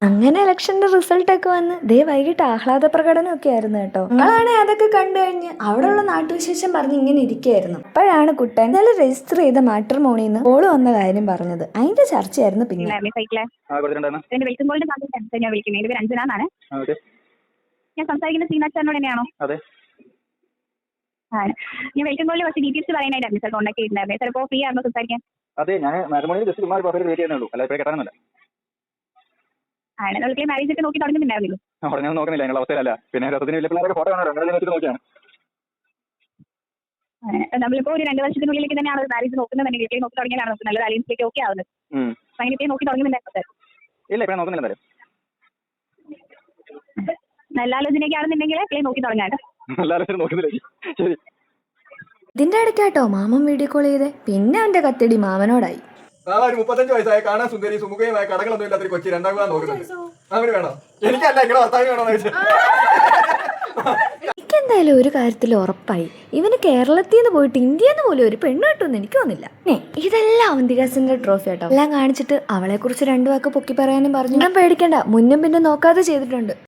അങ്ങനെ ഇലക്ഷന്റെ റിസൾട്ട് ഒക്കെ വന്ന് ദേ വൈകിട്ട് ആഹ്ലാദ പ്രകടനം ഒക്കെ ആയിരുന്നു കേട്ടോ. ഞങ്ങളാണെ അതൊക്കെ കണ്ടു കഴിഞ്ഞ് അവിടെയുള്ള നാട്ടുവിശേഷം പറഞ്ഞ് ഇങ്ങനെ ഇരിക്കുകയായിരുന്നു. അപ്പോഴാണ് കുട്ടൻ ഇന്നലെ രജിസ്റ്റർ ചെയ്ത മാട്രിമോണിന്ന് കോള് വന്ന കാര്യം പറഞ്ഞത്. അതിന്റെ ചർച്ചയായിരുന്നു പിന്നെ. ഞാൻ സംസാരിക്കുന്ന ശ്രീനാഥ് തന്നെയാണോ? ഞാൻ വെൽക്കം കോളിൽ കുറച്ച് ഡീറ്റെയിൽസ് പറയാനായിട്ടായിരുന്നു സാർ കോൺടാക്ട് ചെയ്തിട്ടുണ്ടായിരുന്നത്. സാർ ഇപ്പോൾ ഫ്രീ ആണോ സംസാരിക്കാൻ? അതെ, ഞാൻ മാട്രിമോണിയിൽ ജസ്റ്റ് ചുമ്മാ വെയിറ്റ് ചെയ്യുന്നുള്ളൂ, അല്ല ഇപ്പോഴേ കെട്ടാനൊന്നുമല്ല. ആണ് നമ്മൾ മാരേജ് ഒക്കെ നോക്കി തുടങ്ങുന്നുണ്ടായിരുന്നല്ലോ. ഉടനെ നോക്കുന്നില്ല, ഞങ്ങൾ അവസ്ഥയിലല്ല. പിന്നെ രസത്തിന് വലിയ പിള്ളേരൊക്കെ ഫോട്ടോ കാണാറോ? അങ്ങനെ വെച്ചിട്ട് നോക്കിയാണ്. നമ്മളിപ്പോൾ ഒരു 2 വർഷത്തിനുള്ളിലേക്ക് തന്നെയാണ് മാരേജ് നോക്കുന്നുണ്ടെങ്കിൽ ഇപ്പോൾ നോക്കി തുടങ്ങിയാലാണ് നമുക്ക് നല്ല അലയൻസിലേക്ക് ഓക്കെ ആവുന്നത്. അങ്ങനെ ഇപ്പോൾ നോക്കി തുടങ്ങുന്നുണ്ടായിരുന്നു സാർ? ഇല്ല, ഇപ്പോഴും നോക്കുന്നില്ല. എന്തായാലും നല്ല ആലോചനയൊക്കെ ആണെന്നുണ്ടെങ്കിൽ ഇപ്പോൾ നോക്കി തുടങ്ങാം. നല്ല ആലോചന നോക്കുന്നില്ല. ശരി. ഇതിന്റെ ഇടയ്ക്കാട്ടോ മാമൻ വീഡിയോ കോൾ ചെയ്തേ. പിന്നെ അവന്റെ കത്തടി മാമനോടായി. 35 വയസ്സായ കാണാൻ സുന്ദരി സുമുഖയുമായ കടകളൊന്നും ഇല്ലാത്തൊരു കൊച്ചി 2ാം ക്ലാസ് നോക്കുന്നുണ്ട്. അവന് വേണോ? എനിക്കല്ല, നിങ്ങളെ ഭർത്താവിന് വേണോ? എനിക്കെന്തായാലും ഒരു കാര്യത്തിൽ ഉറപ്പായി, ഇവന് കേരളത്തിൽ നിന്ന് പോയിട്ട് ഇന്ത്യന്ന് പോലും ഒരു പെണ്ണ് കിട്ടുമെന്ന് എനിക്ക് തോന്നില്ല. ഇതെല്ലാം അവന്തികാസിന്റെ ട്രോഫി കേട്ടോ. എല്ലാം കാണിച്ചിട്ട് അവളെ കുറിച്ച് 2 വാക്ക് പൊക്കി പറയാനും പറഞ്ഞു. ഞാൻ പേടിക്കണ്ട, മുന്നും പിന്നെ നോക്കാതെ ചെയ്തിട്ടുണ്ട്.